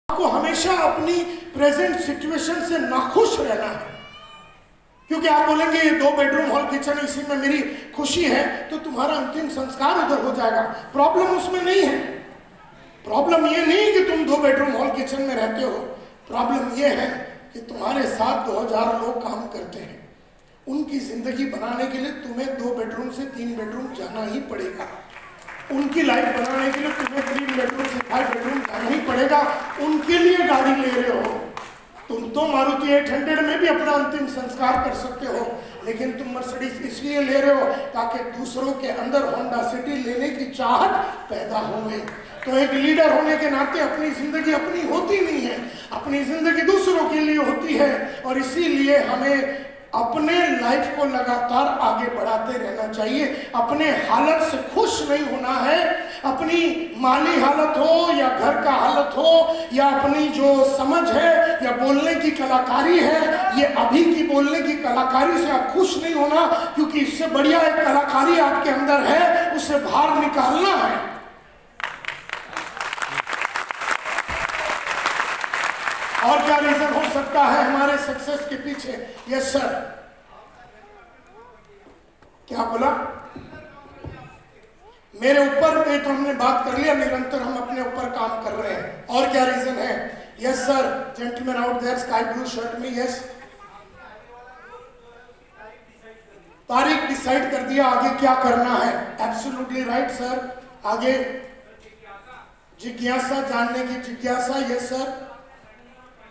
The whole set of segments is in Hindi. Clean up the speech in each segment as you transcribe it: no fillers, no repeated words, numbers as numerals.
आपको हमेशा अपनी प्रेजेंट सिचुएशन से नाखुश रहना है, क्योंकि आप बोलेंगे ये 2 बेडरूम हॉल किचन इसी में मेरी खुशी है, तो तुम्हारा अंतिम संस्कार उधर हो जाएगा। प्रॉब्लम उसमें नहीं है। प्रॉब्लम ये नहीं कि तुम 2 बेडरूम हॉल किचन में रहते हो, प्रॉब्लम ये है कि तुम्हारे साथ 2000 लोग काम करते हैं। उनकी जिंदगी बनाने के लिए तुम्हें 2 बेडरूम से 3 बेडरूम जाना ही पड़ेगा। उनकी लाइफ बनाने के लिए तुम्हें 3 बेडरूम से 5 बेडरूम जाना ही पड़ेगा। उनके लिए गाड़ी ले रहे हो, तुम तो मारुति 800 में भी अपना अंतिम संस्कार कर सकते हो, लेकिन तुम मर्सिडीज इसलिए ले रहे हो ताकि दूसरों के अंदर होंडा सिटी लेने की चाहत पैदा हो गई। तो एक लीडर होने के नाते अपनी जिंदगी अपनी होती नहीं है, अपनी जिंदगी दूसरों के लिए होती है। और इसीलिए हमें अपने लाइफ को लगातार आगे बढ़ाते रहना चाहिए। अपने हालत से खुश नहीं होना है। अपनी माली हालत हो या घर का हालत हो या अपनी जो समझ है या बोलने की कलाकारी है, ये अभी की बोलने की कलाकारी से आप खुश नहीं होना, क्योंकि इससे बढ़िया एक कलाकारी आपके अंदर है, उसे बाहर निकालना है। और क्या रीजन हो सकता है हमारे सक्सेस के पीछे? यस सर, क्या बोला? मेरे ऊपर पे तो हमने बात कर लिया, निरंतर हम अपने ऊपर काम कर रहे हैं। और क्या रीजन है? Yes sir, gentleman out there sky blue shirt में, यस, तारीख डिसाइड कर दिया, आगे क्या करना है? Absolutely right sir. आगे जिज्ञासा, जानने की जिज्ञासा, यस सर।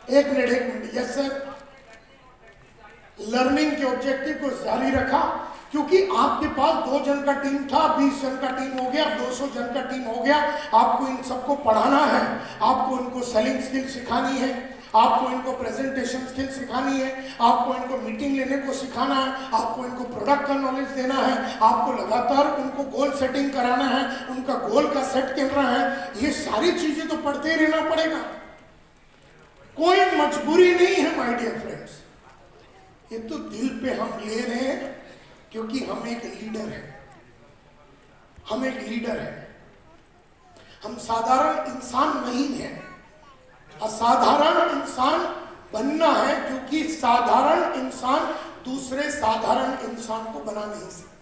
एक मिनट, यस सर। लर्निंग के ऑब्जेक्टिव को जारी रखा, क्योंकि आपके पास 2 जन का टीम था, 20 जन का टीम हो गया, 200 जन का टीम हो गया। आपको इन सबको पढ़ाना है, आपको इनको सेलिंग स्किल सिखानी है, आपको इनको प्रेजेंटेशन स्किल सिखानी है, आपको इनको मीटिंग लेने को सिखाना है, आपको इनको प्रोडक्ट का नॉलेज देना है, आपको लगातार उनको गोल सेटिंग कराना है, उनका गोल का सेट करना है। ये सारी चीजें तो पढ़ते रहना पड़ेगा, कोई मजबूरी नहीं है माय डियर फ्रेंड्स। ये तो दिल पे हम ले रहे हैं, क्योंकि हम एक लीडर हैं। हम एक लीडर हैं, हम साधारण इंसान नहीं हैं, असाधारण इंसान बनना है, क्योंकि साधारण इंसान दूसरे साधारण इंसान को बना नहीं सकता।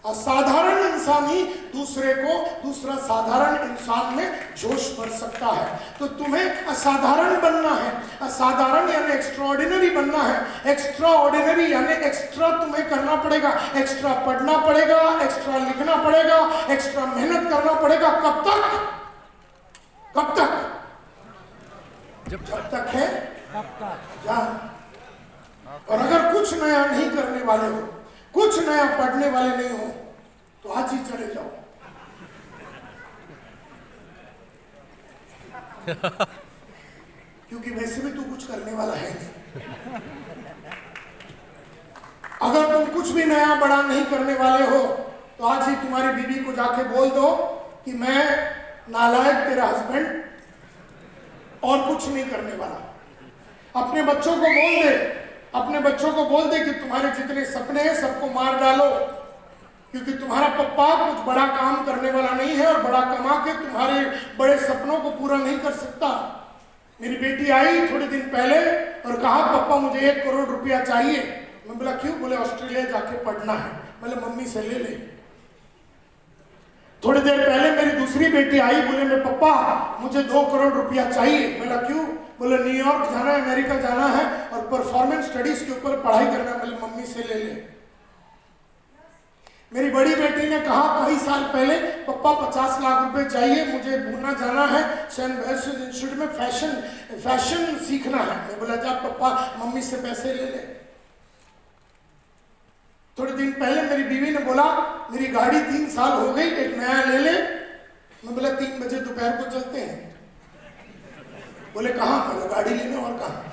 असाधारण इंसान ही दूसरे को दूसरा साधारण इंसान में जोश भर सकता है। तो तुम्हें असाधारण बनना है, असाधारण यानी एक्स्ट्राऑर्डिनरी बनना है। एक्स्ट्राऑर्डिनरी यानी एक्स्ट्रा तुम्हें करना पड़ेगा, एक्स्ट्रा पढ़ना पड़ेगा, एक्स्ट्रा लिखना पड़ेगा, एक्स्ट्रा मेहनत करना पड़ेगा। कब तक? कब तक? जब तक है जान। और अगर कुछ नया नहीं करने वाले हो, कुछ नया पढ़ने वाले नहीं हो, तो आज ही चले जाओ। क्योंकि वैसे भी तू कुछ करने वाला है नहीं। अगर तुम कुछ भी नया बड़ा नहीं करने वाले हो, तो आज ही तुम्हारी बीवी को जाके बोल दो कि मैं नालायक तेरा हस्बैंड और कुछ नहीं करने वाला। अपने बच्चों को बोल दे, अपने बच्चों को बोल दे कि तुम्हारे जितने सपने हैं सबको मार डालो, क्योंकि तुम्हारा पप्पा कुछ बड़ा काम करने वाला नहीं है और बड़ा कमा के तुम्हारे बड़े सपनों को पूरा नहीं कर सकता। मेरी बेटी आई थोड़े दिन पहले और कहा पापा मुझे 1 करोड़ रुपया चाहिए। मैं बोला क्यों? बोले ऑस्ट्रेलिया जाके पढ़ना है। बोले मम्मी से ले ले। थोड़ी देर पहले मेरी दूसरी बेटी आई, बोले मैं पापा मुझे 2 करोड़ रुपया चाहिए। बोला क्यों? बोले न्यूयॉर्क जाना है, अमेरिका जाना है और परफॉर्मेंस स्टडीज के ऊपर पढ़ाई करना है। बोले मम्मी से ले ले। मेरी बड़ी बेटी ने कहा कई साल पहले पापा 50 लाख रुपए चाहिए, मुझे पूना जाना है, सेंट जोसेफ इंस्टीट्यूट में फैशन सीखना है। मैं बोला जा पापा मम्मी से पैसे ले ले। थोड़े दिन पहले मेरी बीवी ने बोला मेरी गाड़ी 3 साल हो गई, एक नया ले ले। मैं बोला 3 बजे दोपहर को चलते हैं। बोले कहाँ? बोला गाड़ी लेने। और कहाँ?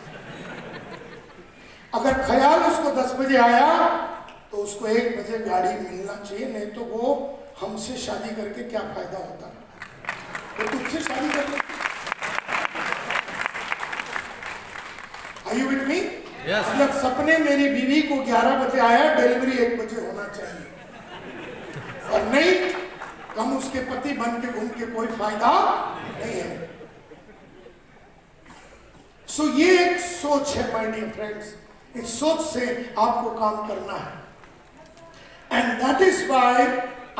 अगर ख्याल उसको 10 बजे आया तो उसको 1 बजे गाड़ी मिलना चाहिए, नहीं तो वो हमसे शादी करके क्या फायदा होता? वो तुझसे शादी कर ले। Are you with me? Yes. मतलब सपने मेरी बीवी को 11 बजे आया, डिलीवरी 1 बजे होना चाहिए, और नहीं हम उसके पति बन के घूम के कोई फायदा नहीं है। सो ये एक सोच है माय डियर फ्रेंड्स, इस सोच से आपको काम करना है। And that is why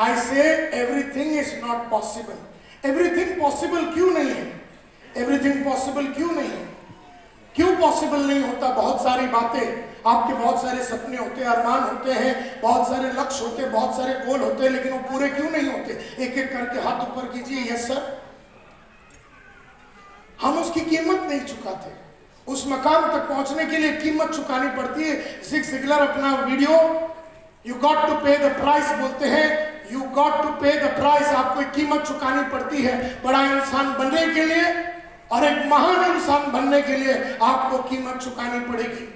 I say everything is not possible. Everything possible क्यों नहीं है? एवरीथिंग पॉसिबल क्यों नहीं है? क्यों पॉसिबल नहीं होता? बहुत सारी बातें, आपके बहुत सारे सपने होते हैं, अरमान होते हैं, बहुत सारे लक्ष्य होते हैं, बहुत सारे गोल होते हैं, लेकिन वो पूरे क्यों नहीं होते? एक एक करके हाथ ऊपर कीजिए। Yes sir. हम उसकी कीमत नहीं चुकाते। उस मकाम तक पहुंचने के लिए कीमत चुकानी पड़ती है। जिग ज़िगलर अपना वीडियो यू गॉट टू पे द प्राइस बोलते हैं, यू गॉट टू पे द प्राइस। आपको एक कीमत चुकानी पड़ती है बड़ा इंसान बनने के लिए, और एक महान इंसान बनने के लिए आपको कीमत चुकानी पड़ेगी।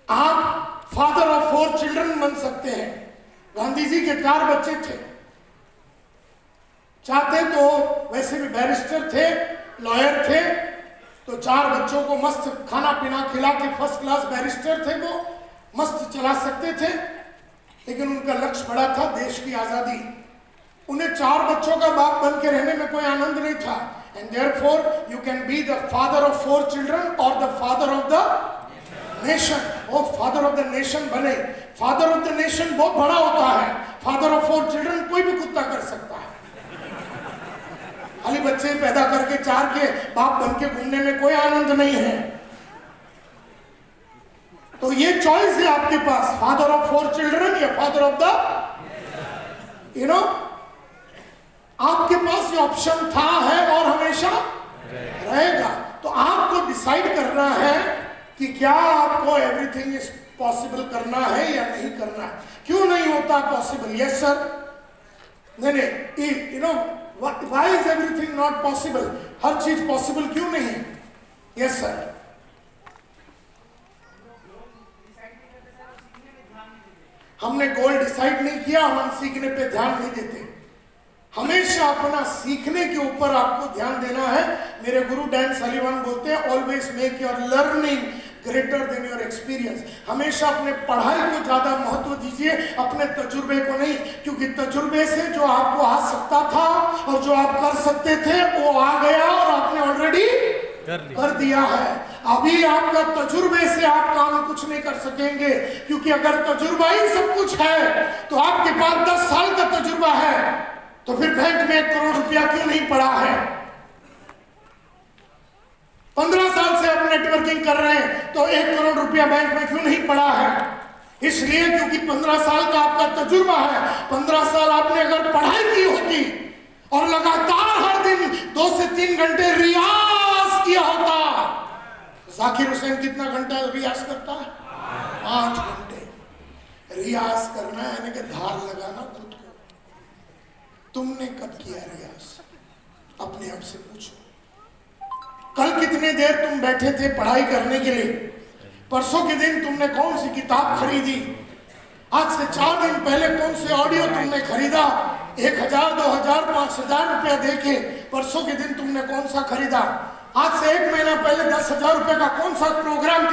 आप फादर ऑफ 4 चिल्ड्रन बन सकते हैं। गांधी जी के 4 बच्चे थे, चाहते तो वैसे भी बैरिस्टर थे, लॉयर थे, तो 4 बच्चों को मस्त खाना पीना खिला के फर्स्ट क्लास बैरिस्टर थे, वो मस्त चला सकते थे। लेकिन उनका लक्ष्य बड़ा था, देश की आजादी। उन्हें 4 बच्चों का बाप बन के रहने में कोई आनंद नहीं था। And therefore you can be the father of 4 children और the father of the nation. वो फादर ऑफ द नेशन बने। फादर ऑफ द नेशन बहुत बड़ा होता है, फादर ऑफ 4 चिल्ड्रन कोई भी कुत्ता कर सकता है। खाली बच्चे पैदा करके 4 के बाप बन के घूमने में कोई आनंद नहीं है। तो ये चॉइस है आपके पास, फादर ऑफ 4 चिल्ड्रन या father of the you know. आपके पास ये ऑप्शन था, है और हमेशा रहेगा। तो आपको डिसाइड करना है कि क्या आपको एवरीथिंग इज पॉसिबल करना है या नहीं करना है। क्यों नहीं होता पॉसिबल? Yes sir. नहीं, you know why is everything not possible? हर चीज पॉसिबल क्यों नहीं है? Yes sir. हमने गोल डिसाइड नहीं किया, हम सीखने पे ध्यान नहीं देते। हमेशा अपना सीखने के ऊपर आपको ध्यान देना है। मेरे गुरु डैन सलीवान बोलते हैं, always make your learning greater than your experience. हमेशा अपने पढ़ाई को ज्यादा महत्व दीजिए, अपने तजुर्बे को नहीं, क्योंकि तजुर्बे से जो आपको आ सकता था और जो आप कर सकते थे वो आ गया और आपने ऑलरेडी कर दिया है। अभी आपका तजुर्बे से आप काम कुछ नहीं कर सकेंगे, क्योंकि अगर तजुर्बा ही सब कुछ है तो आपके पास 10 साल का तजुर्बा है, तो फिर बैंक में 1 करोड़ रुपया क्यों नहीं पड़ा है? 15 साल से आप नेटवर्किंग कर रहे हैं तो 1 करोड़ रुपया बैंक में क्यों नहीं पड़ा है? इसलिए क्योंकि 15 साल का आपका तजुर्बा है। 15 साल आपने अगर पढ़ाई की होती और लगातार हर दिन 2 से 3 घंटे रियाज किया होता। जाकिर हुसैन कितना घंटा रियाज करता है? 5 घंटे रियाज करना, यानी कि धार लगाना खुद को। तुमने कब किया रियाज? अपने आप से पूछो। कल कितने देर तुम बैठे थे पढ़ाई करने के लिए? परसों के दिन तुमने कौन सी किताब खरीदी? आज से 4 दिन पहले कौन से ऑडियो तुमने खरीदा? 1000, 2000, 5000 रुपया देके परसों के दिन तुमने कौन सा खरीदा? आज से 1 महीना पहले 10,000 रुपए का कौन सा प्रोग्राम